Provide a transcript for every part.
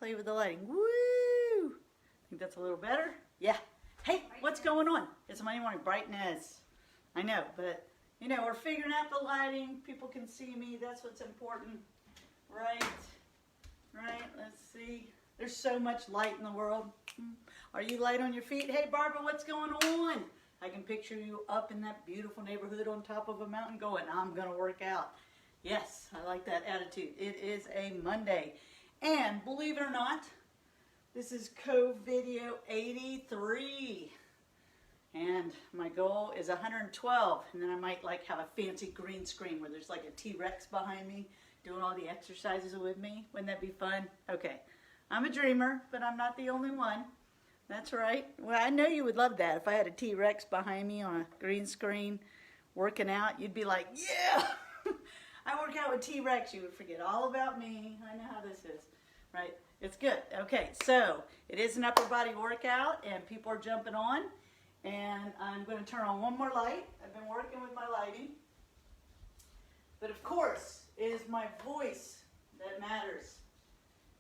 play with the lighting. Woo! Think that's a little better? Yeah. Hey, what's going on? It's Monday morning brightness. I know, but you know, we're figuring out the lighting. People can see me. That's what's important. Right. Right. Let's see. There's so much light in the world. Are you light on your feet? Hey, Barbara, what's going on? I can picture you up in that beautiful neighborhood on top of a mountain going, I'm going to work out. Yes, I like that attitude. It is a Monday. And believe it or not, this is CoVideo83. And my goal is 112. And then I might like have a fancy green screen where there's like a T-Rex behind me doing all the exercises with me. Wouldn't that be fun? Okay. I'm a dreamer, but I'm not the only one. That's right. Well, I know you would love that. If I had a T-Rex behind me on a green screen working out, you'd be like, yeah! I work out with T-Rex. You would forget all about me. I know how this is. Right? It's good. Okay, so it is an upper body workout, and people are jumping on. And I'm going to turn on one more light. I've been working with my lighting. But of course, it is my voice that matters.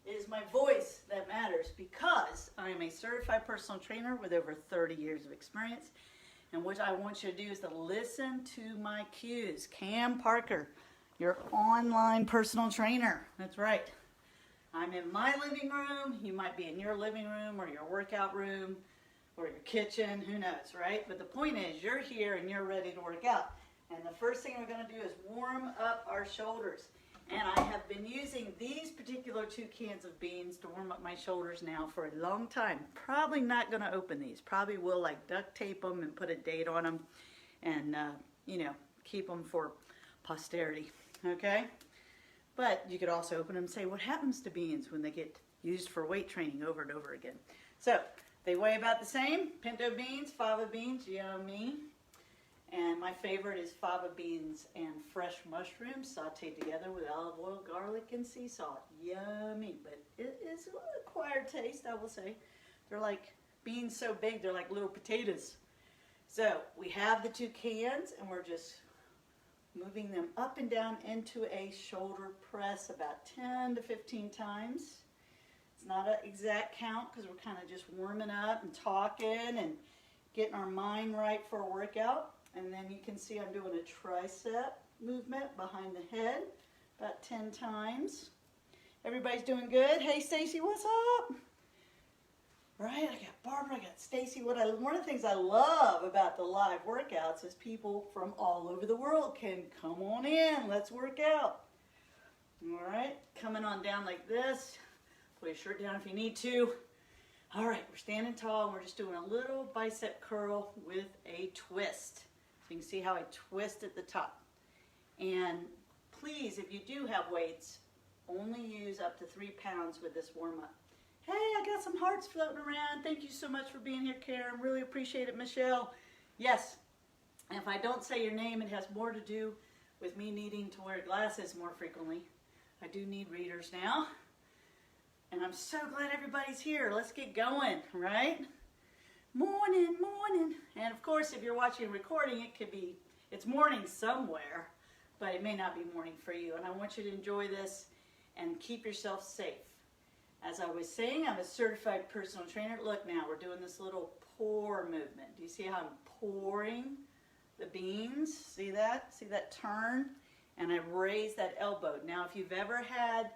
It is my voice that matters because I am a certified personal trainer with over 30 years of experience. And what I want you to do is to listen to my cues. Cam Parker, your online personal trainer. That's right. I'm in my living room. You might be in your living room or your workout room or your kitchen. Who knows, right? But the point is you're here and you're ready to work out. And the first thing we're going to do is warm up our shoulders. And I have been using these particular 2 cans of beans to warm up my shoulders now for a long time. Probably not going to open these. Probably will like duct tape them and put a date on them and, you know, keep them for posterity. Okay? But you could also open them and say, what happens to beans when they get used for weight training over and over again? So they weigh about the same. Pinto beans, fava beans, yummy. And my favorite is fava beans and fresh mushrooms sauteed together with olive oil, garlic, and sea salt. Yummy, but it is an acquired taste, I will say. They're like beans so big, they're like little potatoes. So we have the 2 cans, and we're just moving them up and down into a shoulder press about 10 to 15 times. It's not an exact count because we're kind of just warming up and talking and getting our mind right for a workout. And then you can see I'm doing a tricep movement behind the head about 10 times. Everybody's doing good. Hey, Stacy, what's up? Right, I got Barbara, I got Stacy. One of the things I love about the live workouts is people from all over the world can come on in. Let's work out. All right, coming on down like this. Pull your shirt down if you need to. All right, we're standing tall and we're just doing a little bicep curl with a twist. So you can see how I twist at the top. And please, if you do have weights, only use up to 3 pounds with this warm-up. Hey, I got some hearts floating around. Thank you so much for being here, Karen. Really appreciate it, Michelle. Yes, and if I don't say your name, it has more to do with me needing to wear glasses more frequently. I do need readers now. And I'm so glad everybody's here. Let's get going, right? Morning, morning. And of course, if you're watching a recording, it's morning somewhere, but it may not be morning for you. And I want you to enjoy this and keep yourself safe. As I was saying, I'm a certified personal trainer. Look now, we're doing this little pour movement. Do you see how I'm pouring the beans? See that? See that turn? And I raise that elbow. Now, if you've ever had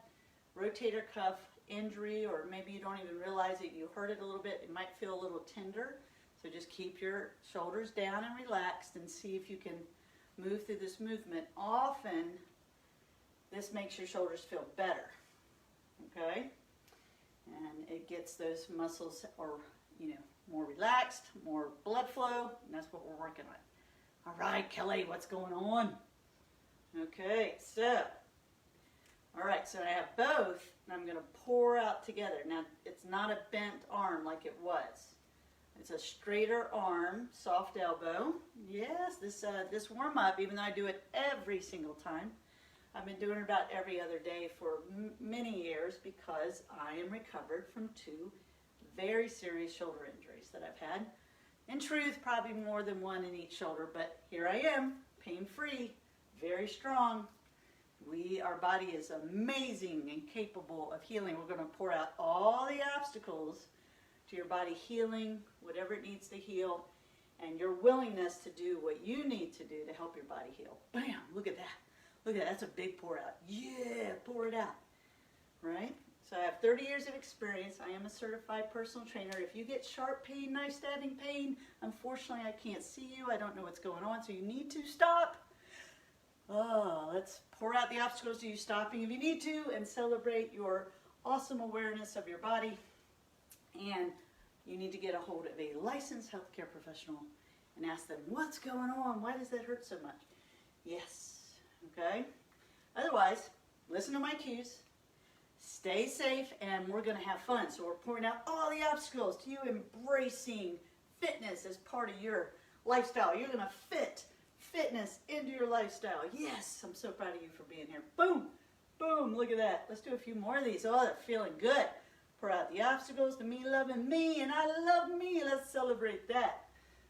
rotator cuff injury, or maybe you don't even realize it, you hurt it a little bit, it might feel a little tender. So just keep your shoulders down and relaxed and see if you can move through this movement. Often, this makes your shoulders feel better. Okay? And it gets those muscles more relaxed, more blood flow, and that's what we're working on. All right, Kelly, what's going on? Okay, so, all right, so I have both, and I'm going to pour out together. Now, it's not a bent arm like it was. It's a straighter arm, soft elbow. Yes, this warm-up, even though I do it every single time, I've been doing it about every other day for many years because I am recovered from 2 very serious shoulder injuries that I've had. In truth, probably more than 1 in each shoulder, but here I am, pain-free, very strong. Our body is amazing and capable of healing. We're going to pour out all all the obstacles to your body healing, whatever it needs to heal, and your willingness to do what you need to do to help your body heal. Bam, look at that. Look at that, that's a big pour out. Yeah, pour it out, right? So I have 30 years of experience. I am a certified personal trainer. If you get sharp pain, knife stabbing pain, unfortunately I can't see you. I don't know what's going on, so you need to stop. Oh, let's pour out the obstacles to you stopping if you need to, and celebrate your awesome awareness of your body. And you need to get a hold of a licensed healthcare professional and ask them, what's going on? Why does that hurt so much? Yes, okay? Otherwise, listen to my cues. Stay safe, and we're going to have fun. So we're pouring out all the obstacles to you embracing fitness as part of your lifestyle. You're going to fit fitness into your lifestyle. Yes, I'm so proud of you for being here. Boom, boom, look at that. Let's do a few more of these. Oh, they're feeling good. Pour out the obstacles to me loving me, and I love me. Let's celebrate that.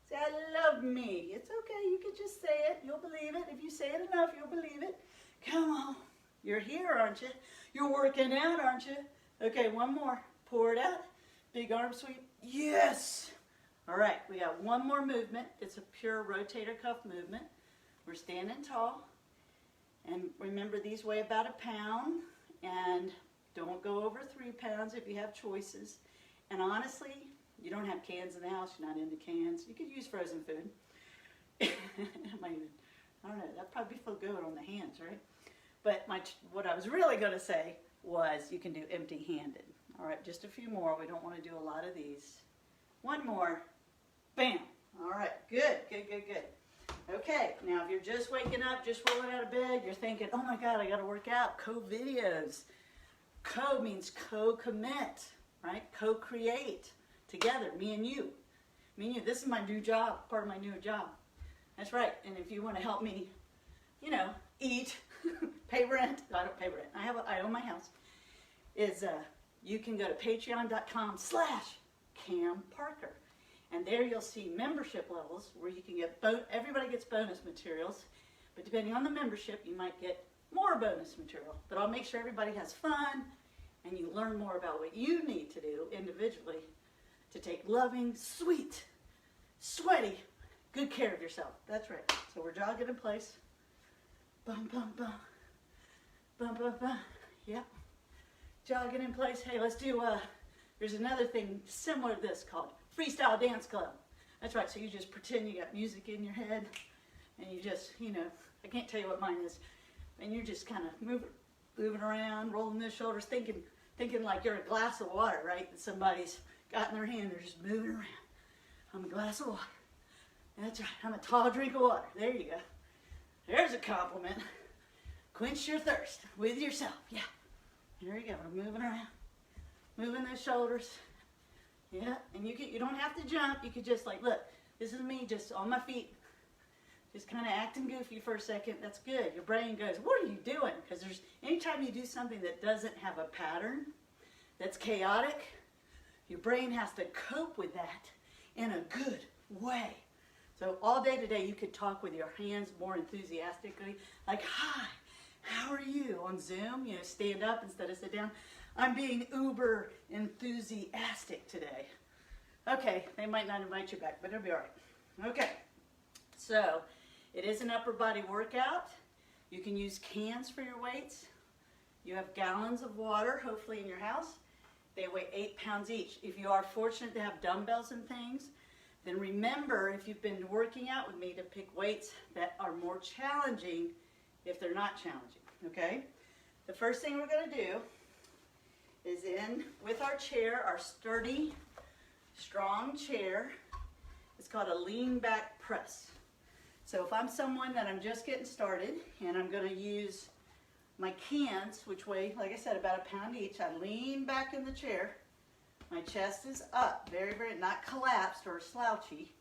Say, I love me. It's okay. You can just say it. You'll believe it. If you say it enough, you'll believe it. Come on. You're here, aren't you? You're working out, aren't you? Okay, one more. Pour it out. Big arm sweep. Yes. All right, we got one more movement. It's a pure rotator cuff movement. We're standing tall. And remember, these weigh about 1 pound. And don't go over 3 pounds if you have choices. And honestly, you don't have cans in the house. You're not into cans. You could use frozen food. I don't know. That'd probably feel good on the hands, right? But what I was really going to say was you can do empty-handed. All right, just a few more. We don't want to do a lot of these. One more. Bam. All right, good, good, good, good. Okay, now if you're just waking up, just rolling out of bed, you're thinking, oh my God, I got to work out. CoVideos. Co means co-commit, right? Co-create together, me and you. Me and you. This is my new job, part of my new job. That's right. And if you want to help me, you know, eat, pay rent. I don't pay rent. I own my house. You can go to patreon.com/Cam Parker. And there you'll see membership levels where you can get, everybody gets bonus materials. But depending on the membership, you might get more bonus material. But I'll make sure everybody has fun and you learn more about what you need to do individually to take loving, sweet, sweaty, good care of yourself. That's right. So we're jogging in place. Bum, bum, bum. Bum, bum, bum. Yep. Jogging in place. Hey, let's do, there's another thing similar to this called Freestyle Dance Club. That's right. So you just pretend you got music in your head and you just, you know, I can't tell you what mine is. And you're just kind of moving around, rolling their shoulders, thinking like you're a glass of water, right? That somebody's got in their hand. They're just moving around. I'm a glass of water. That's right. I'm a tall drink of water. There you go. There's a compliment. Quench your thirst with yourself. Yeah. There you go. We're moving around. Moving those shoulders. Yeah. And you don't have to jump. You could just like, look, this is me just on my feet. Just kind of acting goofy for a second. That's good. Your brain goes, what are you doing? Because anytime you do something that doesn't have a pattern, that's chaotic, your brain has to cope with that in a good way. So all day today, you could talk with your hands more enthusiastically, like, hi, how are you? On Zoom, you know, stand up instead of sit down. I'm being uber enthusiastic today. Okay, they might not invite you back, but it'll be all right. Okay, so it is an upper body workout. You can use cans for your weights. You have gallons of water, hopefully in your house. They weigh 8 pounds each. If you are fortunate to have dumbbells and things, then remember, if you've been working out with me, to pick weights that are more challenging if they're not challenging, okay? The first thing we're going to do is with our chair, our sturdy, strong chair. It's called a lean back press. So if I'm someone that I'm just getting started and I'm going to use my cans, which weigh, like I said, about 1 pound each, I lean back in the chair. My chest is up, very, very, not collapsed or slouchy.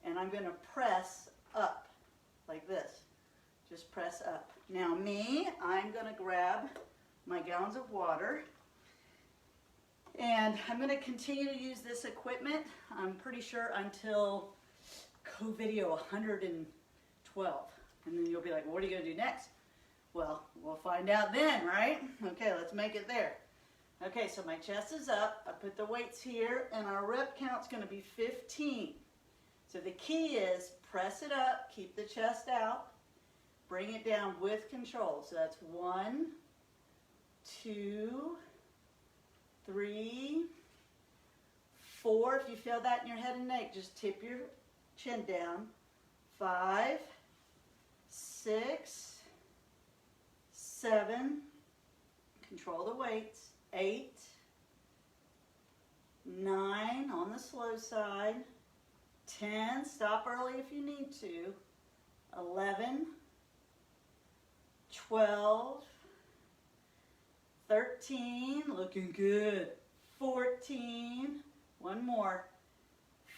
And I'm going to press up like this. Just press up. Now me, I'm going to grab my gallons of water. And I'm going to continue to use this equipment, I'm pretty sure, until CoVideo 112. And then you'll be like, well, what are you going to do next? Well, we'll find out then, right? Okay, let's make it there. Okay, so my chest is up. I put the weights here, and our rep count's going to be 15. So the key is press it up, keep the chest out, bring it down with control. So that's 1, 2, 3, 4. If you feel that in your head and neck, just tip your chin down. 5, 6, 7, control the weights. 8, 9 on the slow side. 10, stop early if you need to. 11, 12, 13, looking good. 14, one more.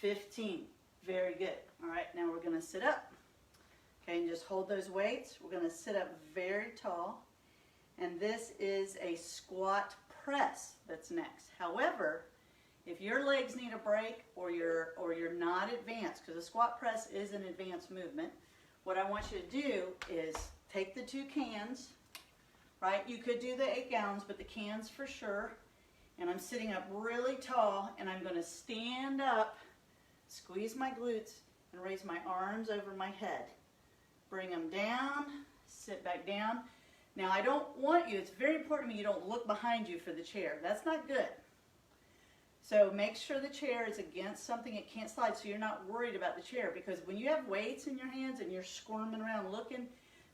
15, very good. All right, now we're going to sit up. Okay, and just hold those weights. We're going to sit up very tall. And this is a squat press that's next. However, if your legs need a break or you're not advanced, because a squat press is an advanced movement, what I want you to do is take the 2 cans, right? You could do the 8 gallons, but the cans for sure. And I'm sitting up really tall, and I'm going to stand up, squeeze my glutes, and raise my arms over my head. Bring them down, sit back down. Now, I don't want you, it's very important to me you don't look behind you for the chair. That's not good. So make sure the chair is against something it can't slide so you're not worried about the chair, because when you have weights in your hands and you're squirming around looking,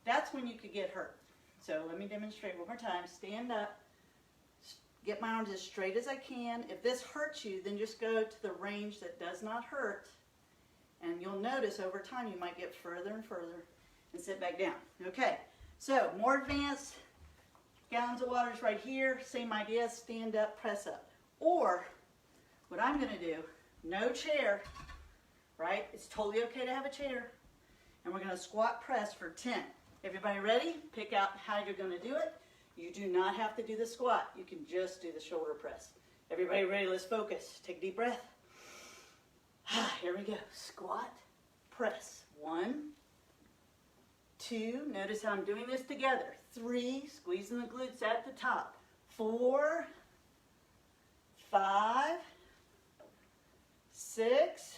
that's when you could get hurt. So let me demonstrate one more time. Stand up, get my arms as straight as I can. If this hurts you, then just go to the range that does not hurt, and you'll notice over time you might get further and further, and sit back down. Okay. So, more advanced, gallons of water is right here. Same idea, stand up, press up. Or, what I'm going to do, no chair, right? It's totally okay to have a chair. And we're going to squat press for 10. Everybody ready? Pick out how you're going to do it. You do not have to do the squat. You can just do the shoulder press. Everybody ready? Let's focus. Take a deep breath. Here we go. Squat, press. 1, 2, notice how I'm doing this together. 3, squeezing the glutes at the top. 4, 5, 6,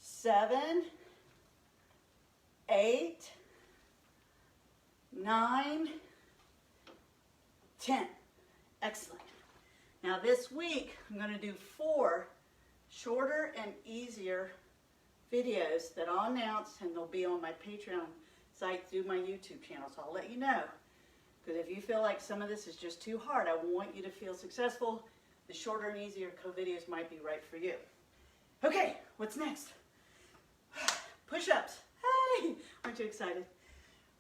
7, 8, 9, 10. Excellent. Now this week, I'm going to do 4 shorter and easier videos that I'll announce, and they'll be on my Patreon site through my YouTube channel. So I'll let you know. Because if you feel like some of this is just too hard, I want you to feel successful. The shorter and easier CoVideos might be right for you. Okay, what's next? Push-ups. Hey, aren't you excited?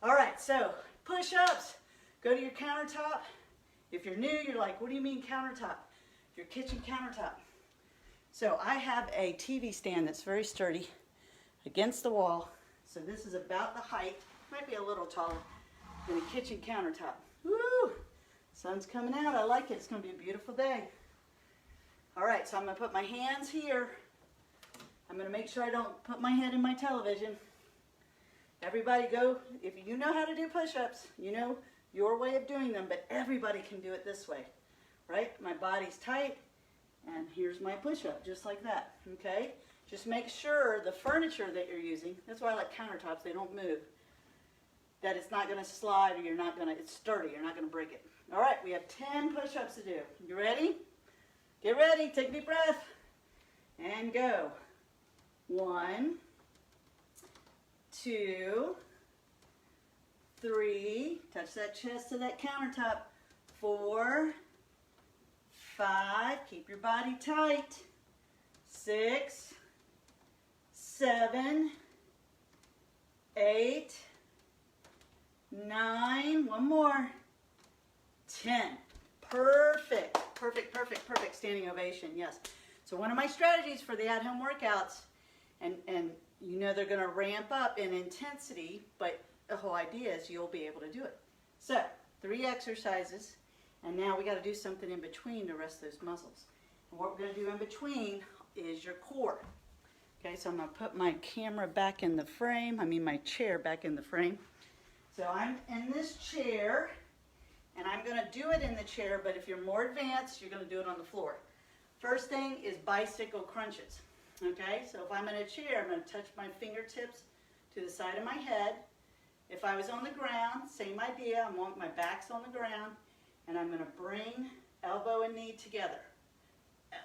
All right, so push-ups. Go to your countertop. If you're new, you're like, what do you mean countertop? Your kitchen countertop. So I have a TV stand that's very sturdy against the wall. So this is about the height, might be a little taller than a kitchen countertop. Woo! Sun's coming out. I like it. It's going to be a beautiful day. All right, so I'm going to put my hands here. I'm going to make sure I don't put my head in my television. Everybody go, if you know how to do push-ups, you know your way of doing them, but everybody can do it this way, right? My body's tight, and here's my push-up, just like that, okay? Just make sure the furniture that you're using, that's why I like countertops, they don't move, that it's not going to slide, or it's sturdy, you're not going to break it. All right, we have 10 push-ups to do. You ready? Get ready, take a deep breath, and go. 1, 2, 3, touch that chest to that countertop. 4, 5, keep your body tight. 6, 7, 8, 9, one more, 10. Perfect, perfect, perfect, perfect. Standing ovation, yes. So one of my strategies for the at-home workouts, and you know they're going to ramp up in intensity, but the whole idea is you'll be able to do it. So 3 exercises, and now we got to do something in between to rest those muscles. And what we're going to do in between is your core. Okay, so I'm going to put my camera back in the frame, my chair back in the frame. So I'm in this chair, And I'm going to do it in the chair, but if you're more advanced, you're going to do it on the floor. First thing is bicycle crunches. Okay, so if I'm in a chair, I'm going to touch my fingertips to the side of my head. If I was on the ground, same idea. My back's on the ground, and I'm going to bring elbow and knee together.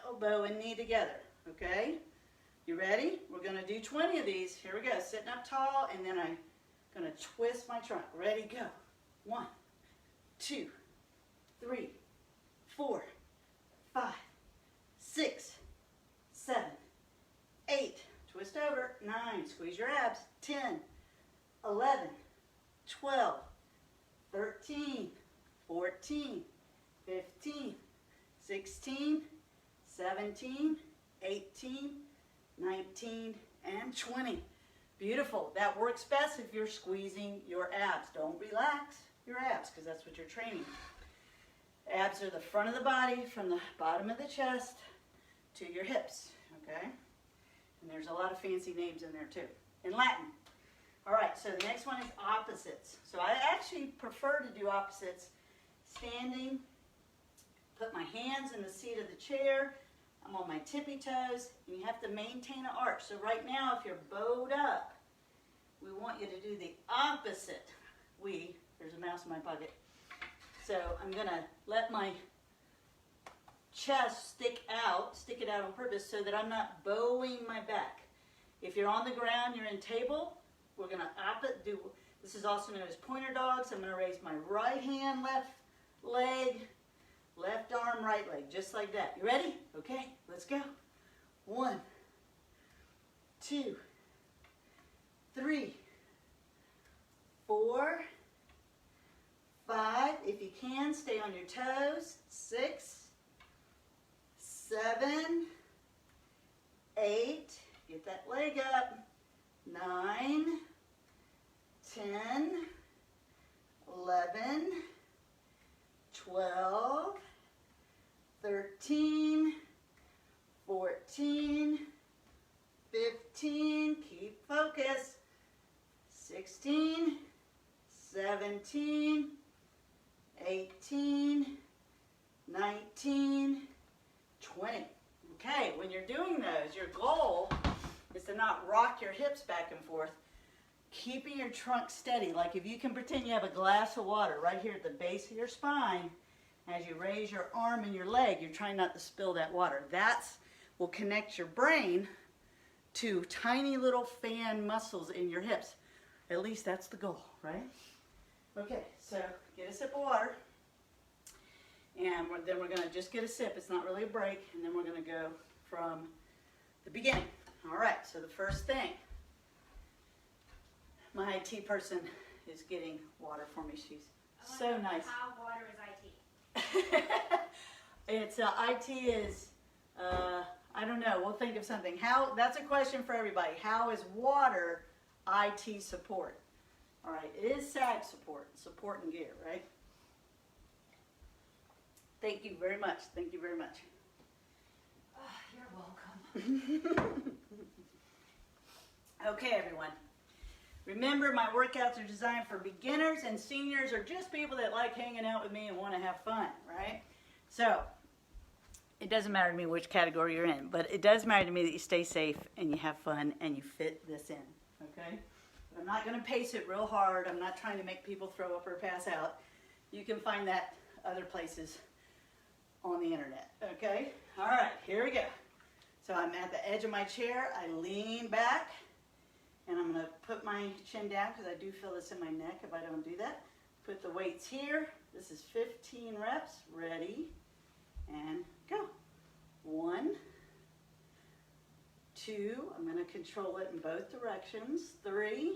Elbow and knee together. Okay, you ready? We're going to do 20 of these. Here we go. Sitting up tall, and then I'm going to twist my trunk. Ready, go. 1, 2, 3, 4, 5, 6, 7, 8. Twist over. 9. Squeeze your abs. 10, 11, 12, 13, 14, 15, 16, 17, 18, 19, and 20. Beautiful. That works best if you're squeezing your abs. Don't relax your abs because that's what you're training. Abs are the front of the body from the bottom of the chest to your hips, okay? And there's a lot of fancy names in there too, in Latin. All right, so the next one is opposites. So I actually prefer to do opposites standing, put my hands in the seat of the chair, I'm on my tippy toes, and you have to maintain an arch. So right now, if you're bowed up, we want you to do the opposite. There's a mouse in my pocket. So I'm gonna let my chest stick it out on purpose so that I'm not bowing my back. If you're on the ground, you're in table, we're gonna do, this is also known as pointer dogs. I'm gonna raise my right hand, left leg, left arm, right leg, just like that. You ready? Okay, let's go. 1, 2, 3, 4, 5. If you can, stay on your toes. 6, 7, 8. Get that leg up. 9, 10, 11, 12, 13, 14, 15, keep focus, 16, 17, 18, 19, 20. Okay, when you're doing those, your goal is to not rock your hips back and forth, keeping your trunk steady. Like if you can pretend you have a glass of water right here at the base of your spine, as you raise your arm and your leg, you're trying not to spill that water. That will connect your brain to tiny little fan muscles in your hips. At least that's the goal, right? Okay, so get a sip of water. And then we're going to just get a sip. It's not really a break. And then we're going to go from the beginning. All right, so the first thing. My IT person is getting water for me. She's so nice. How water is IT? It's IT is, I don't know. We'll think of something. That's a question for everybody. How is water IT support? All right, it is SAG support and gear, right? Thank you very much. Thank you very much. You're welcome. Okay, everyone. Remember, my workouts are designed for beginners and seniors, or just people that like hanging out with me and want to have fun, right? So, it doesn't matter to me which category you're in, but it does matter to me that you stay safe and you have fun and you fit this in, okay? But I'm not going to pace it real hard. I'm not trying to make people throw up or pass out. You can find that other places on the internet, okay? All right, here we go. So I'm at the edge of my chair. I lean back. And I'm going to put my chin down because I do feel this in my neck if I don't do that. Put the weights here. This is 15 reps. Ready, and go. 1, 2. I'm going to control it in both directions. 3,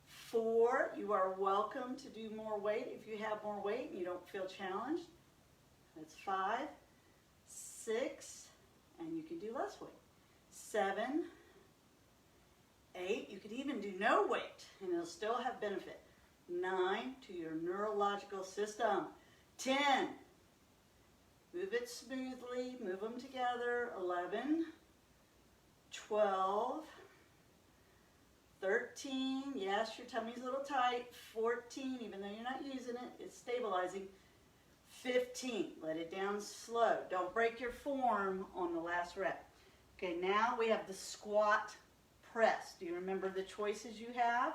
4. You are welcome to do more weight if you have more weight and you don't feel challenged. That's 5, 6, and you can do less weight. 7, 8, you could even do no weight and it'll still have benefit. 9, to your neurological system. 10, move it smoothly, move them together. 11, 12, 13, yes, your tummy's a little tight. 14, even though you're not using it, it's stabilizing. 15, let it down slow. Don't break your form on the last rep. Okay, now we have the squat press. Do you remember the choices you have?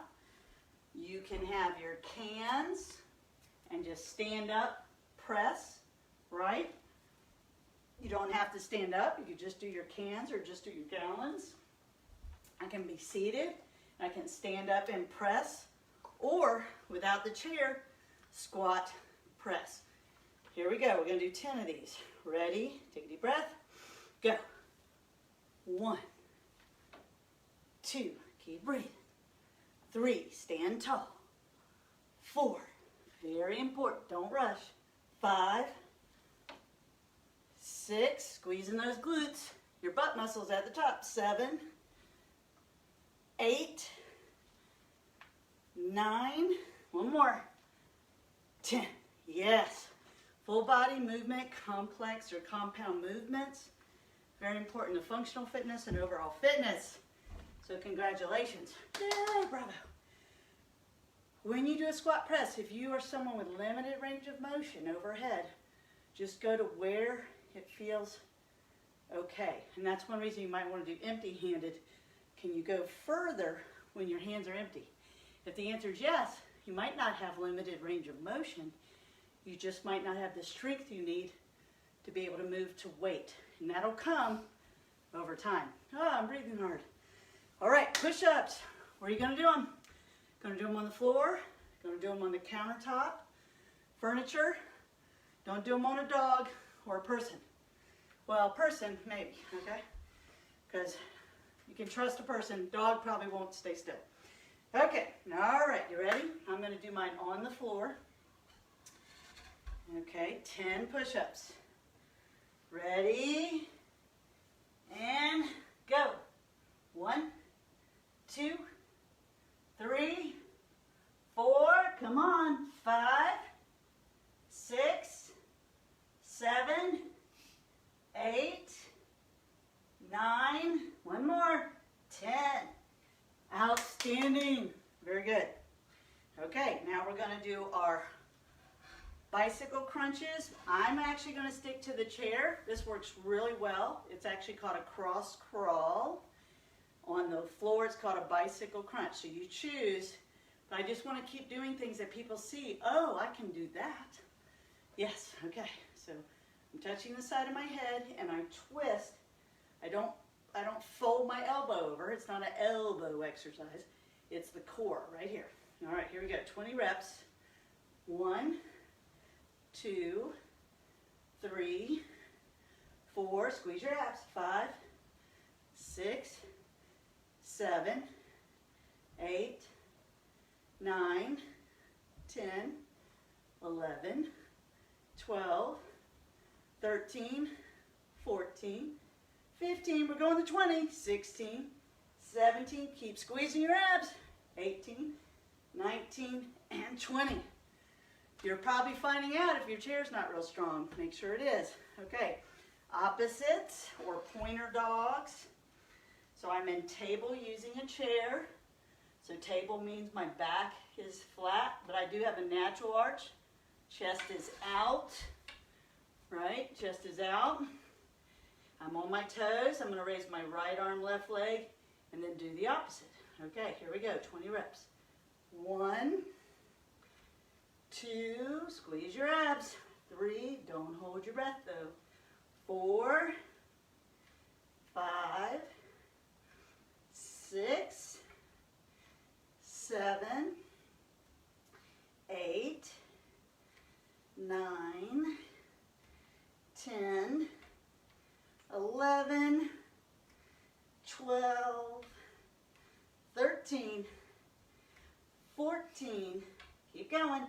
You can have your cans and just stand up, press, right? You don't have to stand up. You can just do your cans or just do your gallons. I can be seated. I can stand up and press, or without the chair, squat, press. Here we go. We're going to do 10 of these. Ready? Take a deep breath. Go. 1, 2, keep breathing. 3, stand tall. 4, very important, don't rush. 5, 6, squeezing those glutes, your butt muscles at the top. 7, 8, 9, one more. 10, yes. Full body movement, complex or compound movements. Very important to functional fitness and overall fitness. So congratulations. Yay, bravo. When you do a squat press, if you are someone with limited range of motion overhead, just go to where it feels okay. And that's one reason you might want to do empty-handed. Can you go further when your hands are empty? If the answer is yes, you might not have limited range of motion. You just might not have the strength you need to be able to move to weight. And that'll come over time. Oh, I'm breathing hard. All right, push-ups. Where are you going to do them? Going to do them on the floor. Going to do them on the countertop. Furniture. Don't do them on a dog or a person. Well, person, maybe, okay? Because you can trust a person. Dog probably won't stay still. Okay, all right, you ready? I'm going to do mine on the floor. Okay, 10 push-ups. Ready? And go. 1, 2, 3, 4, come on. 5, 6, 7, 8, 9, one more, 10. Outstanding. Very good. Okay, now we're going to do our bicycle crunches. I'm actually going to stick to the chair. This works really well. It's actually called a cross crawl. On the floor, it's called a bicycle crunch. So you choose, but I just want to keep doing things that people see. Oh, I can do that. Yes, okay. So I'm touching the side of my head and I twist. I don't fold my elbow over. It's not an elbow exercise. It's the core right here. All right, here we go. 20 reps. 1, 2, 3, 4, squeeze your abs. 5, 6, 7, 8, 9, 10, 11, 12, 13, 14, 15, we're going to 20, 16, 17, keep squeezing your abs. 18, 19, and 20. You're probably finding out if your chair's not real strong. Make sure it is. Okay, opposites or pointer dogs. So I'm in table using a chair. So table means my back is flat, but I do have a natural arch. Chest is out, right? Chest is out. I'm on my toes. I'm going to raise my right arm, left leg, and then do the opposite. Okay, here we go. 20 reps. 1, 2, squeeze your abs. 3, don't hold your breath though. 4, 5, 6, 7, 8, 9, 10, 11, 12, 13, 14, keep going,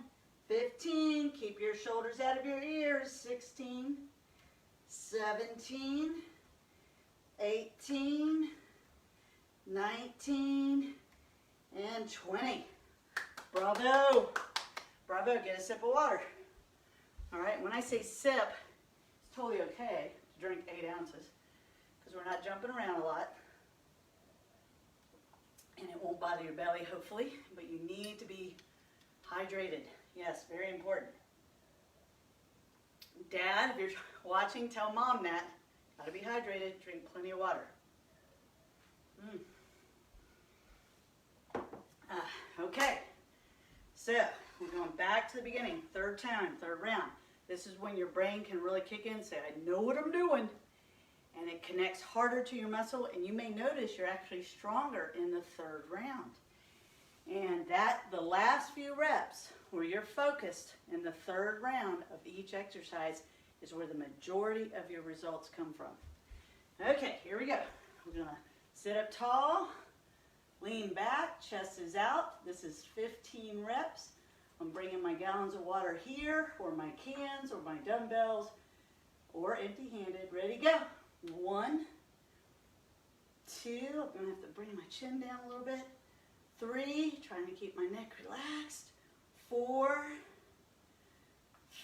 15, keep your shoulders out of your ears, 16, 17, 18, 19, and 20. Bravo. Bravo, get a sip of water. All right, when I say sip, it's totally okay to drink 8 ounces because we're not jumping around a lot. and it won't bother your belly, hopefully, but you need to be hydrated. Yes, very important. Dad, if you're watching, tell mom that. Gotta be hydrated, drink plenty of water. Okay, so we're going back to the beginning, third round. This is when your brain can really kick in and say, I know what I'm doing. And it connects harder to your muscle, and you may notice you're actually stronger in the third round. And the last few reps where you're focused in the third round of each exercise is where the majority of your results come from. Okay, here we go. We're gonna sit up tall, lean back, chest is out. This is 15 reps. I'm bringing my gallons of water here, or my cans, or my dumbbells, or empty-handed. Ready, go. 1, 2, I'm gonna have to bring my chin down a little bit. 3, trying to keep my neck relaxed. 4,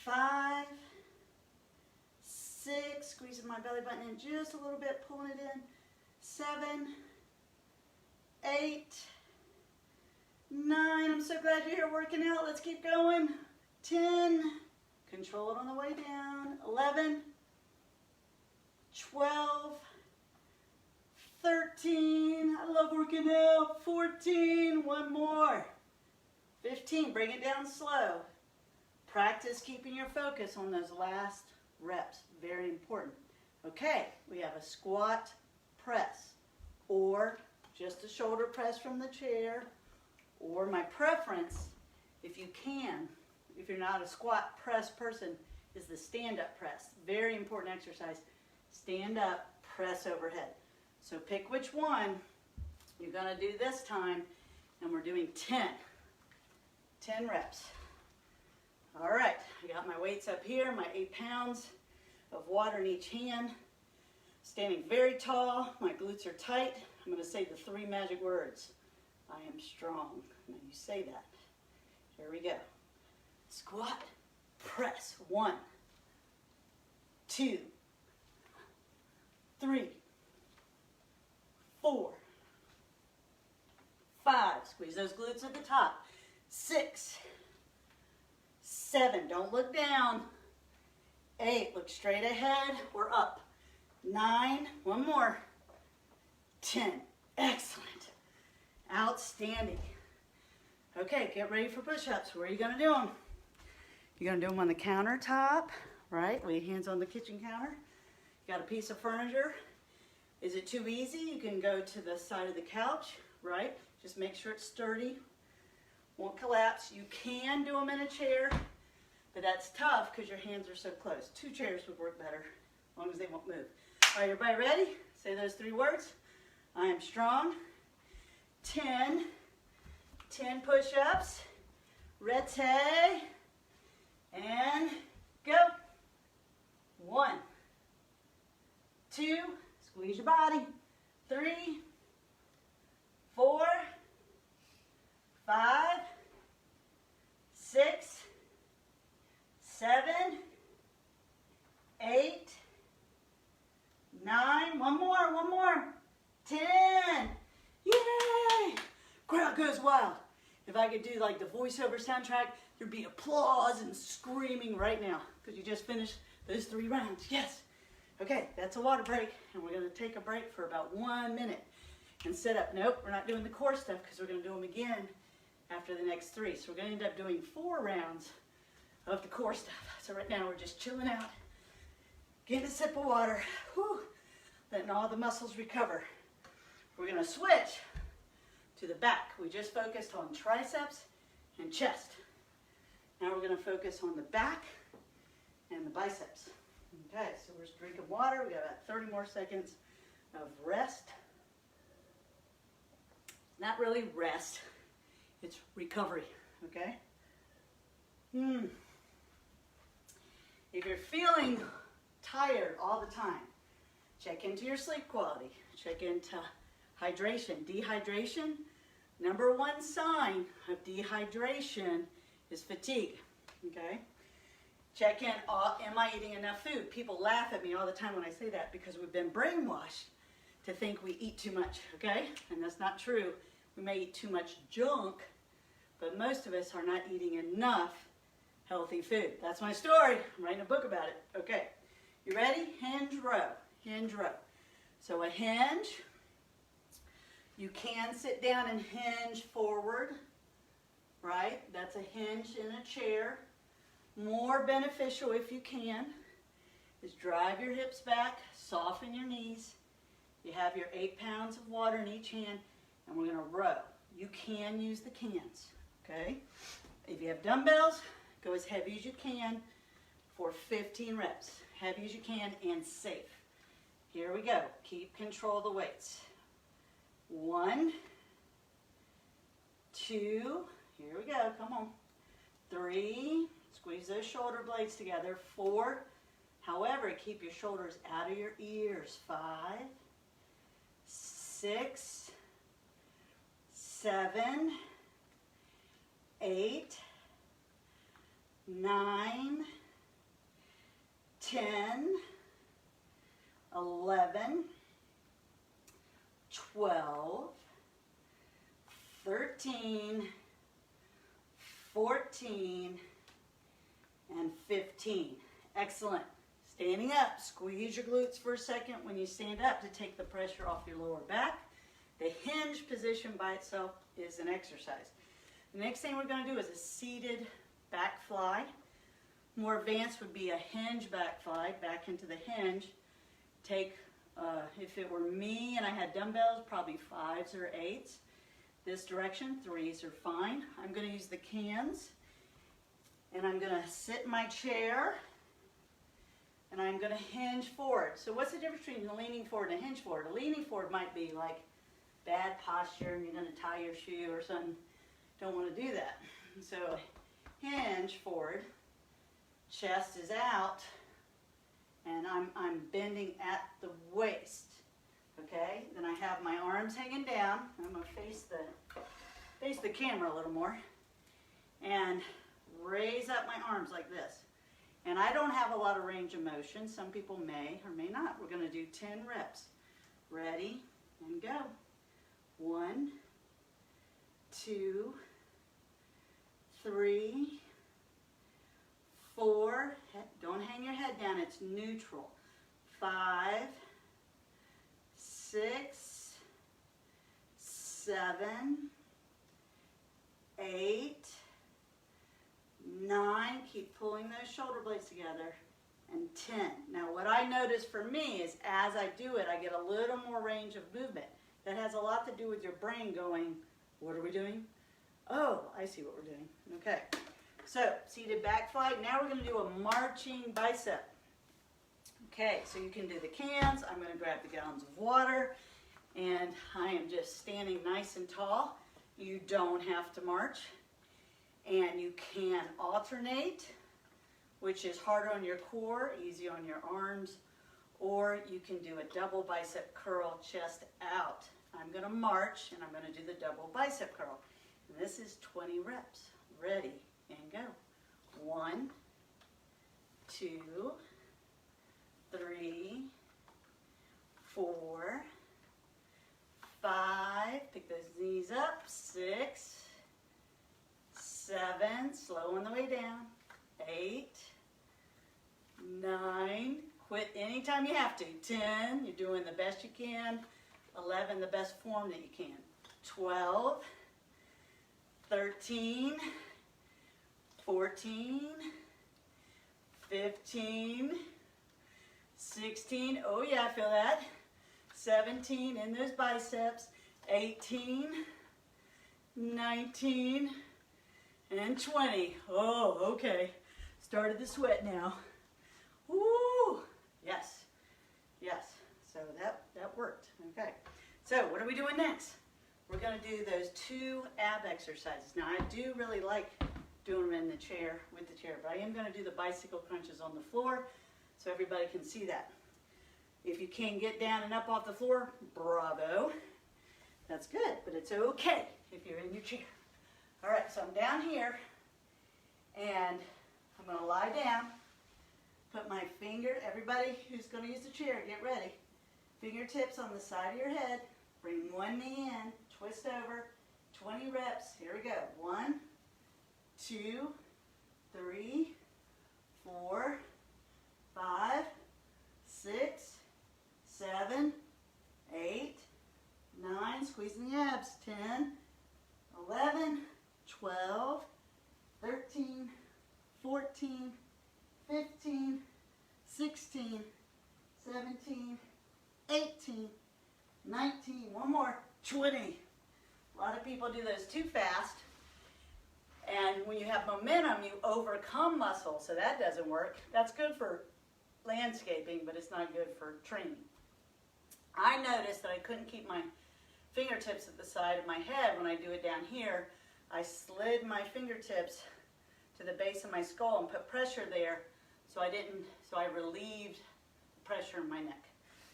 5, 6, squeezing my belly button in just a little bit, pulling it in. 7, 8, 9, I'm so glad you're here working out. Let's keep going. 10, control it on the way down. 11, 12, 13, I love working out. 14, one more. 15, bring it down slow. Practice keeping your focus on those last reps, very important. Okay, we have a squat press, or just a shoulder press from the chair, or my preference, if you can, if you're not a squat press person, is the stand-up press. Very important exercise. Stand up, press overhead. So pick which one you're gonna do this time, and we're doing 10 reps. All right, I got my weights up here, my 8 pounds of water in each hand. Standing very tall, my glutes are tight. I'm gonna say the 3 magic words. I am strong. Now you say that. Here we go. Squat, press. 1, 2, 3, 4, 5. Squeeze those glutes at the top. 6, 7. Don't look down. 8. Look straight ahead. We're up. 9. One more. 10. Excellent. Outstanding. Okay, get ready for push-ups. Where are you going to do them? You're going to do them on the countertop, right? With your hands on the kitchen counter. You got a piece of furniture. Is it too easy? You can go to the side of the couch, right? Just make sure it's sturdy. Won't collapse. You can do them in a chair, but that's tough because your hands are so close. 2 chairs would work better, as long as they won't move. All right, everybody ready? Say those 3 words. I am strong. 10 push-ups. Ready, and go. 1, 2, squeeze your body. 3, 4, 5, 6, 7, 8, 9. One more. 10. Yay! Crowd goes wild. If I could do like the voiceover soundtrack, there'd be applause and screaming right now because you just finished those 3 rounds. Yes. Okay, that's a water break, and we're going to take a break for about 1 minute and set up. Nope, we're not doing the core stuff because we're going to do them again after the next 3. So we're going to end up doing 4 rounds of the core stuff. So right now we're just chilling out, getting a sip of water, whew, letting all the muscles recover. We're going to switch to the back. We just focused on triceps and chest. Now we're going to focus on the back and the biceps. Okay, so we're just drinking water. We got about 30 more seconds of rest. Not really rest, it's recovery, okay? If you're feeling tired all the time, check into your sleep quality. Check into hydration. Dehydration, number 1 sign of dehydration is fatigue, okay? Check in, am I eating enough food? People laugh at me all the time when I say that because we've been brainwashed to think we eat too much, okay? And that's not true. We may eat too much junk, but most of us are not eating enough healthy food. That's my story. I'm writing a book about it. Okay, you ready? Hinge row, hinge row. So a hinge, you can sit down and hinge forward, right? That's a hinge in a chair. More beneficial if you can is drive your hips back, soften your knees. You have your 8 pounds of water in each hand, and we're going to row. You can use the cans, okay? If you have dumbbells, go as heavy as you can for 15 reps. Heavy as you can and safe. Here we go. Keep control of the weights. 1, 2, here we go, come on. 3, squeeze those shoulder blades together. 4, however, keep your shoulders out of your ears. 5, 6, 7, 8, 9, 10, 11, 12, 13, 14, and 15. Excellent. Standing up, squeeze your glutes for a second when you stand up to take the pressure off your lower back. The hinge position by itself is an exercise. The next thing we're going to do is a seated back fly. More advanced would be a hinge back fly, back into the hinge. Take, if it were me and I had dumbbells, probably 5s or 8s. This direction, 3s are fine. I'm going to use the cans, and I'm going to sit in my chair, and I'm going to hinge forward. So what's the difference between leaning forward and hinge forward? A leaning forward might be like bad posture and you're going to tie your shoe or something. Don't want to do that. So hinge forward, chest is out, and I'm bending at the waist. Okay, then I have my arms hanging down. I'm going to face the camera a little more and raise up my arms like this. And I don't have a lot of range of motion. Some people may or may not. We're going to do 10 reps. Ready and go. 1, 2, 3, 4. Don't hang your head down. It's neutral. 5, 6, 7, 8, 9. Keep pulling those shoulder blades together. And 10. Now what I notice for me is as I do it, I get a little more range of movement. That has a lot to do with your brain going, what are we doing? Oh, I see what we're doing. Okay. So, seated back fly. Now we're going to do a marching bicep. Okay, so you can do the cans. I'm going to grab the gallons of water, and I am just standing nice and tall. You don't have to march. And you can alternate, which is harder on your core, easy on your arms, or you can do a double bicep curl, chest out. I'm going to march, and I'm going to do the double bicep curl. And this is 20 reps. Ready, and go. 1, 2, 3, 4, 5, pick those knees up, 6, 7, slow on the way down, 8, 9, quit anytime you have to, 10, you're doing the best you can, 11, the best form that you can, 12, 13, 14, 15, 16, oh yeah, I feel that, 17, in those biceps, 18, 19, and 20. Oh, okay. Started to sweat now. Woo! Yes. Yes. So that worked. Okay. So what are we doing next? We're going to do those 2 ab exercises. Now I do really like doing them in the chair, with the chair, but I am going to do the bicycle crunches on the floor so everybody can see that. If you can get down and up off the floor, bravo. That's good, but it's okay if you're in your chair. All right, so I'm down here, and I'm going to lie down, put my finger, everybody who's going to use the chair, get ready. Fingertips on the side of your head, bring one knee in, twist over, 20 reps. Here we go. 1, 2, 3, 4, 5, 6, 7, 8, 9, squeezing the abs, 10, 11, 12, 13, 14, 15, 16, 17, 18, 19, one more, 20. A lot of people do those too fast, and when you have momentum, you overcome muscle, so that doesn't work. That's good for landscaping, but it's not good for training. I noticed that I couldn't keep my fingertips at the side of my head when I do it down here. I slid my fingertips to the base of my skull and put pressure there, so I relieved the pressure in my neck.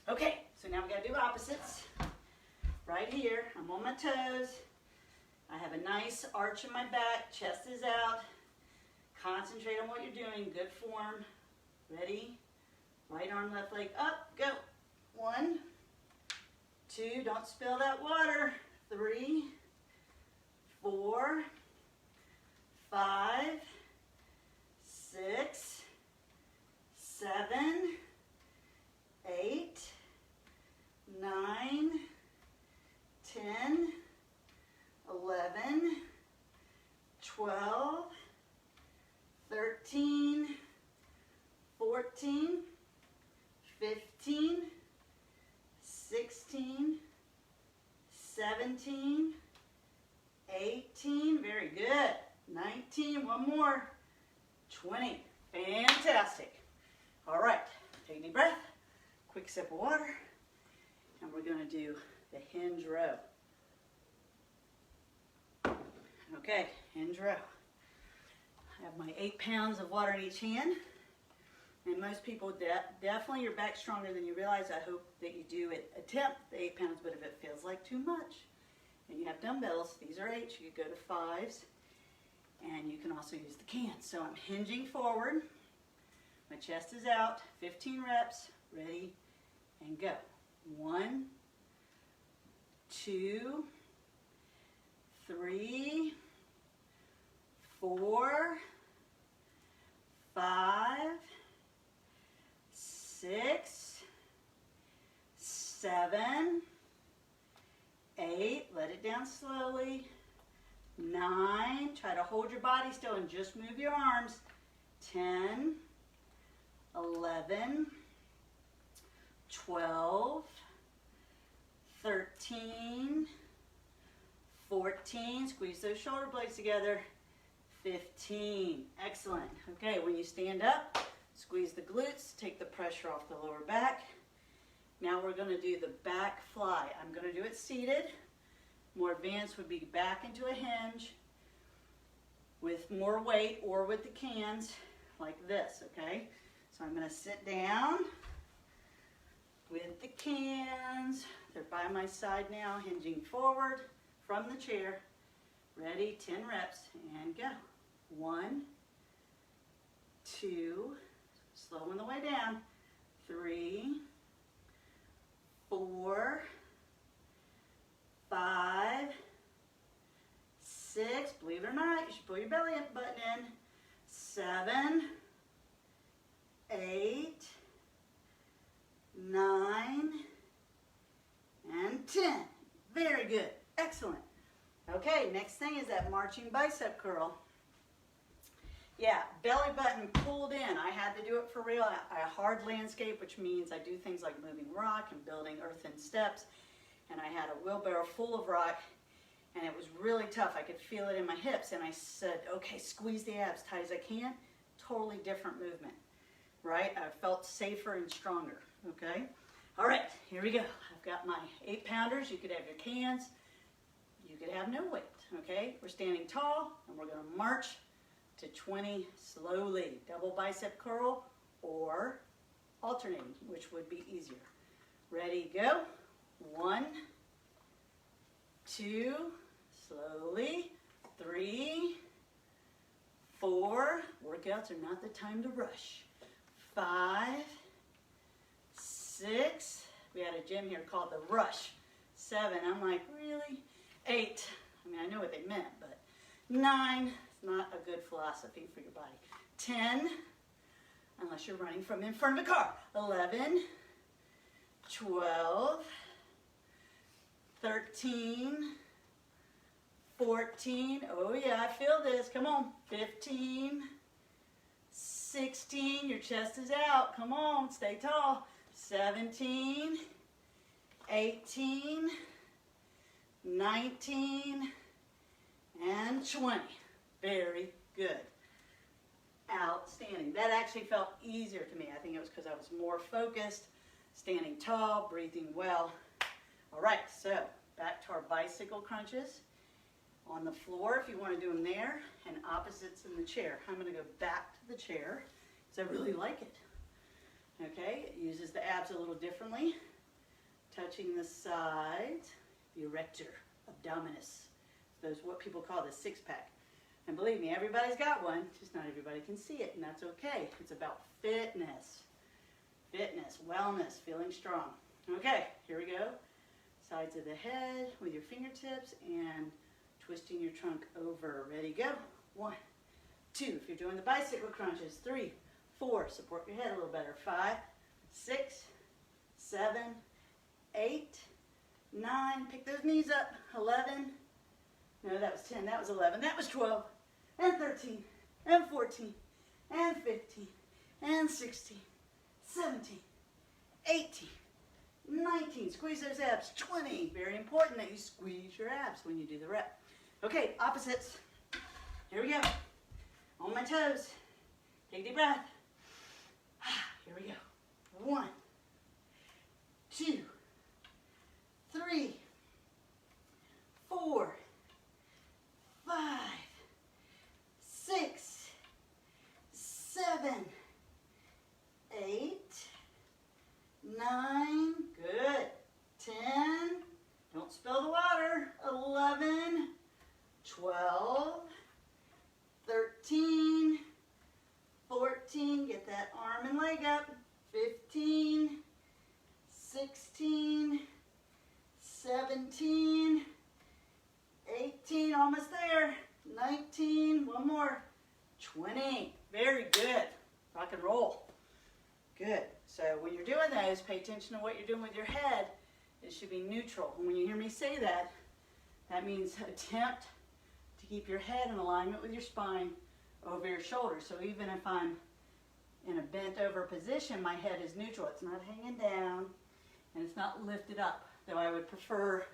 Okay, so now we gotta do opposites. Right here, I'm on my toes. I have a nice arch in my back, chest is out. Concentrate on what you're doing, good form. Ready? Right arm, left leg up, go. 1, 2, don't spill that water. 3, 4, 5, 6, 7, 8, 9, 10, 11, 12, 13, 14, 15, 16, 17, 18, very good, 19, one more, 20, fantastic. All right, take a deep breath, quick sip of water, and we're going to do the Hinge Row. Okay, Hinge Row. I have my 8 pounds of water in each hand, and most people, definitely your back's stronger than you realize. I hope that you do attempt the 8 pounds, but if it feels like too much, and you have dumbbells, these are 8s, you could go to 5s, and you can also use the cans. So I'm hinging forward, my chest is out, 15 reps, ready, and go. 1, 2, 3, 4, 5, 6, 7, 8, let it down slowly, 9, try to hold your body still and just move your arms, 10, 11, 12, 13, 14, squeeze those shoulder blades together, 15, excellent. Okay, when you stand up, squeeze the glutes, take the pressure off the lower back. Now we're going to do the back fly. I'm going to do it seated. More advanced would be back into a hinge with more weight or with the cans like this, okay? So I'm going to sit down with the cans. They're by my side now, hinging forward from the chair. Ready, 10 reps, and go. 1, 2, slowing the way down, 3, 4, 5, 6, believe it or not, you should pull your belly button in, 7, 8, 9, and 10. Very good, excellent. Okay, next thing is that marching bicep curl. Yeah, belly button pulled in. I had to do it for real. I hard landscape, which means I do things like moving rock and building earthen steps. And I had a wheelbarrow full of rock, and it was really tough. I could feel it in my hips, and I said, okay, squeeze the abs tight as I can. Totally different movement, right? I felt safer and stronger, okay? All right, here we go. I've got my 8-pounders. You could have your cans. You could have no weight, okay? We're standing tall, and we're going to march to 20 slowly. Double bicep curl or alternating, which would be easier. Ready, go. 1, 2, slowly. 3, 4. Workouts are not the time to rush. 5, 6. We had a gym here called the Rush. 7. I'm like, really? 8. I mean, I know what they meant, but 9 is not a good philosophy for your body. 10, unless you're running from in front of a car. 11, 12, 13, 14, oh yeah, I feel this, come on, 15, 16, your chest is out, come on, stay tall, 17, 18, 19, and 20. Very good. Outstanding. That actually felt easier to me. I think it was because I was more focused, standing tall, breathing well. All right, so back to our bicycle crunches. On the floor, if you want to do them there, and opposites in the chair. I'm going to go back to the chair because I really like it. Okay, it uses the abs a little differently. Touching the sides, the erector, abdominis. Those what people call the six-pack. And believe me, everybody's got one, just not everybody can see it, and that's okay. It's about fitness. Fitness, wellness, feeling strong. Okay, here we go. Sides of the head with your fingertips and twisting your trunk over. Ready, go. 1, 2. If you're doing the bicycle crunches, 3, 4. Support your head a little better. 5, 6, 7, 8, 9. Pick those knees up. 11. No, that was 10. That was 11. That was 12. And 13. And 14. And 15. And 16. 17. 18. 19. Squeeze those abs. 20. Very important that you squeeze your abs when you do the rep. Okay, opposites. Here we go. On my toes. Take a deep breath. Here we go. 1, 2, 3, 4, 5, 6, 7, 8, 9, good. 10, don't spill the water. 11, 12, 13, 14, get that arm and leg up. 15, 16, 17, 18, almost there. 19, one more. 20, very good. Rock and roll. Good. So when you're doing those, pay attention to what you're doing with your head. It should be neutral. And when you hear me say that, that means attempt to keep your head in alignment with your spine over your shoulders. So even if I'm in a bent over position, my head is neutral. It's not hanging down and it's not lifted up. Though I would prefer,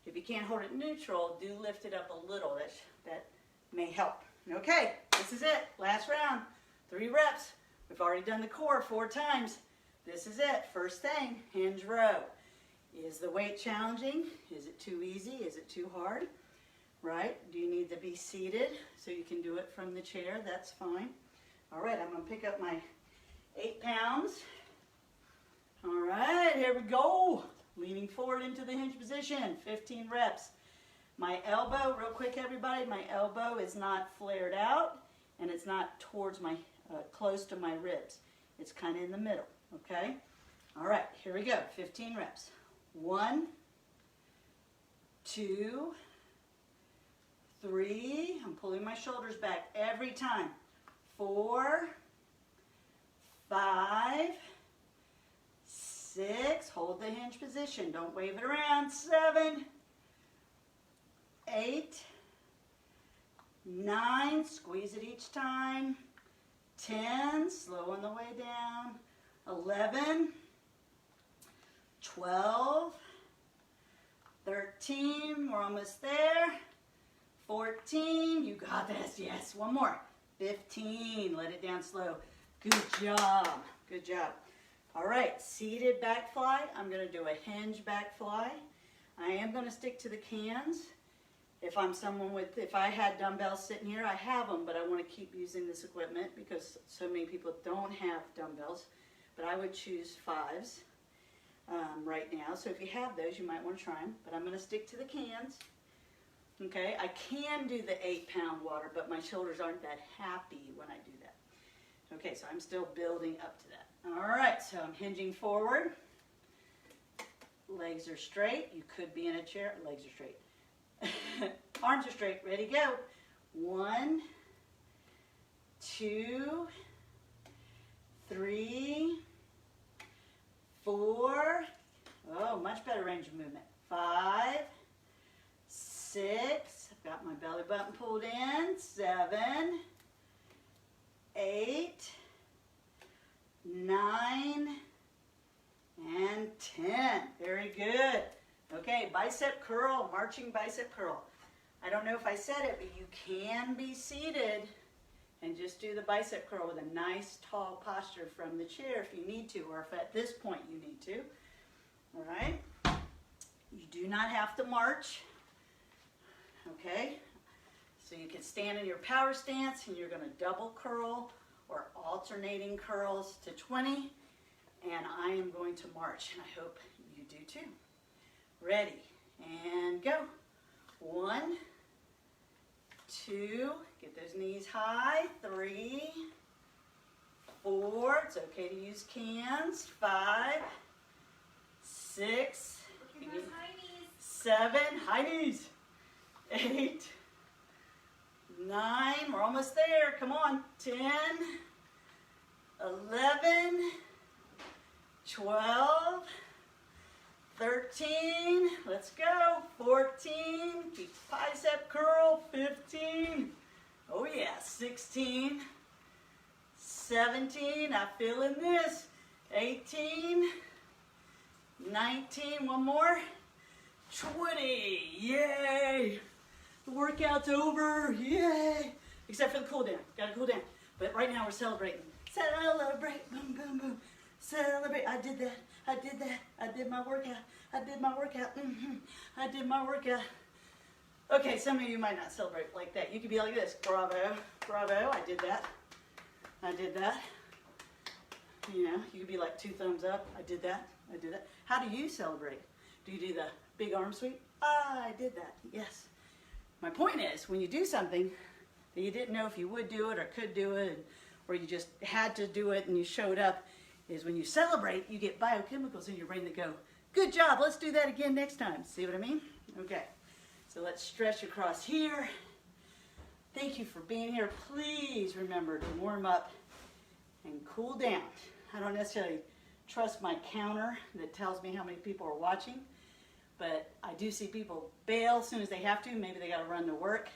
if you can't hold it neutral, do lift it up a little. That may help. Okay, this is it. Last round. 3 reps. We've already done the core 4 times. This is it. First thing, hinge row. Is the weight challenging? Is it too easy? Is it too hard? Right? Do you need to be seated so you can do it from the chair? That's fine. All right, I'm going to pick up my 8 pounds. All right, here we go. Leaning forward into the hinge position, 15 reps. My elbow, real quick everybody, my elbow is not flared out and it's not towards my, close to my ribs. It's kind of in the middle, okay? All right, here we go, 15 reps. 1, 2, 3, I'm pulling my shoulders back every time. 4, 5, 6, hold the hinge position, don't wave it around. 7, 8, 9, squeeze it each time. 10, slow on the way down. 11, 12, 13, we're almost there. 14, you got this, yes, one more. 15, let it down slow. Good job, good job. All right, seated back fly. I'm going to do a hinge back fly. I am going to stick to the cans. If I'm someone with, if I had dumbbells sitting here, I have them, but I want to keep using this equipment because so many people don't have dumbbells. But I would choose 5s right now. So if you have those, you might want to try them. But I'm going to stick to the cans. Okay, I can do the 8-pound water, but my shoulders aren't that happy when I do that. Okay, so I'm still building up to that. All right, so I'm hinging forward. Legs are straight. You could be in a chair. Legs are straight. Arms are straight. Ready, go. 1, 2, 3, 4. Oh, much better range of movement. 5, 6. I've got my belly button pulled in. 7, 8, 9, and 10. Very good. Okay, bicep curl, marching bicep curl. I don't know if I said it, but you can be seated and just do the bicep curl with a nice tall posture from the chair if you need to, or if at this point you need to. All right? You do not have to march. Okay? So you can stand in your power stance and you're going to double curl or alternating curls to 20. And I am going to march, and I hope you do too. Ready, and go. 1, 2, get those knees high. 3, 4, it's okay to use cans. 5, 6, Working those high knees. 7, high knees. 8, 9, we're almost there, come on. 10, 11, 12, 13, let's go. 14, keep bicep curl. 15, oh yeah. 16, 17, I'm feeling this. 18, 19, one more. 20, yay. The workout's over, yay. Except for the cool down, gotta cool down. But right now we're celebrating. Celebrate, boom, boom, boom. Celebrate, I did that, I did that, I did my workout, I did my workout, I did my workout. Okay, some of you might not celebrate like that. You could be like this, bravo, bravo, I did that, I did that. You know, you could be like 2 thumbs up, I did that, I did that. How do you celebrate? Do you do the big arm sweep? Ah, I did that, yes. My point is, when you do something that you didn't know if you would do it or could do it, or you just had to do it and you showed up, is when you celebrate, you get biochemicals in your brain that go, good job, let's do that again next time. See what I mean? Okay, so let's stretch across here. Thank you for being here. Please remember to warm up and cool down. I don't necessarily trust my counter that tells me how many people are watching, but I do see people bail as soon as they have to. Maybe they got to run to work.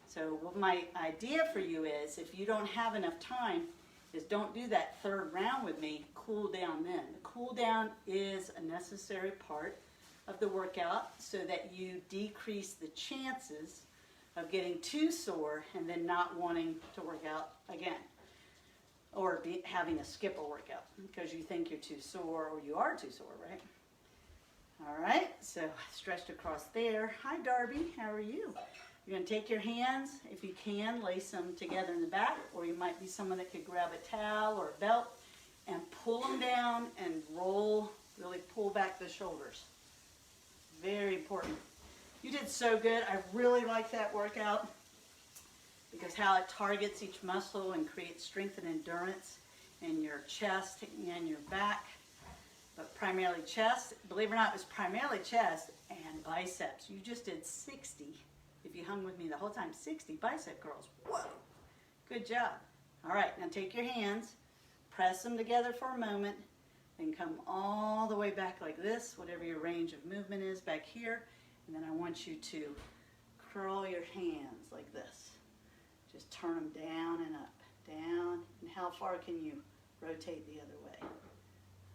So what my idea for you is, if you don't have enough time, is don't do that 3rd round with me, cool down then. The cool down is a necessary part of the workout so that you decrease the chances of getting too sore and then not wanting to work out again, or having to skip a workout because you think you're too sore or you are too sore, right? All right, so stretched across there. Hi Darby, how are you? You're going to take your hands, if you can, lace them together in the back, or you might be someone that could grab a towel or a belt and pull them down and roll, really pull back the shoulders. Very important. You did so good. I really like that workout because how it targets each muscle and creates strength and endurance in your chest and your back, but primarily chest. Believe it or not, it was primarily chest and biceps. You just did 60. If you hung with me the whole time, 60 bicep curls. Whoa, good job. All right, now take your hands, press them together for a moment, then come all the way back like this, whatever your range of movement is back here, and then I want you to curl your hands like this. Just turn them down and up, down, and how far can you rotate the other way?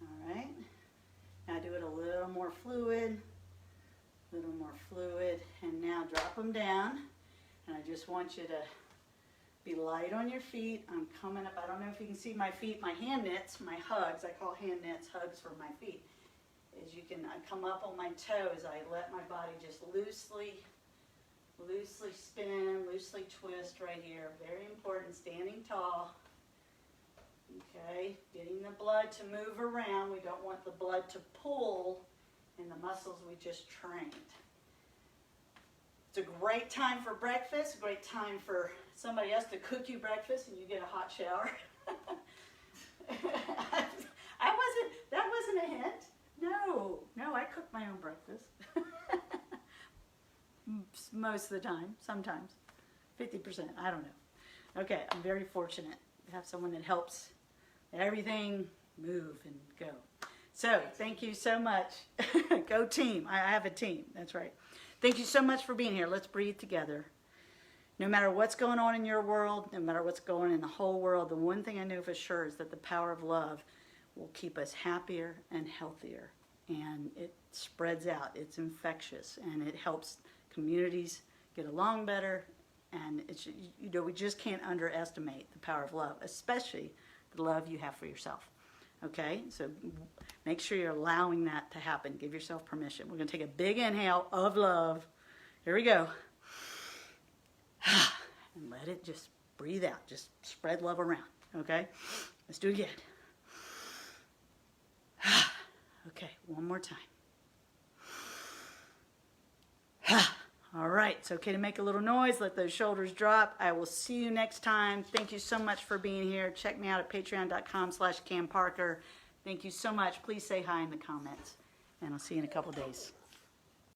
All right, now do it a little more fluid. Little more fluid, and now drop them down, and I just want you to be light on your feet. I'm coming up, I don't know if you can see my feet, my hand knits, my hugs, I call hand knits hugs for my feet. As you can, I come up on my toes, I let my body just loosely spin, loosely twist right here. Very important, standing tall. Okay, getting the blood to move around. We don't want the blood to pull in the muscles we just trained. It's a great time for breakfast, a great time for somebody else to cook you breakfast and you get a hot shower. That wasn't a hint. No, I cook my own breakfast. most of the time, sometimes 50%, I don't know. Okay, I'm very fortunate to have someone that helps everything move and go. So thank you so much. Go team. I have a team. That's right. Thank you so much for being here. Let's breathe together. No matter what's going on in your world, no matter what's going on in the whole world, the one thing I know for sure is that the power of love will keep us happier and healthier. And it spreads out. It's infectious, and it helps communities get along better. And it's, you know, we just can't underestimate the power of love, especially the love you have for yourself. Okay, so make sure you're allowing that to happen. Give yourself permission. We're going to take a big inhale of love. Here we go. And let it just breathe out. Just spread love around. Okay, let's do it again. Okay, one more time. All right, it's okay to make a little noise. Let those shoulders drop. I will see you next time. Thank you so much for being here. Check me out at patreon.com/CamParker. Thank you so much. Please say hi in the comments, and I'll see you in a couple days.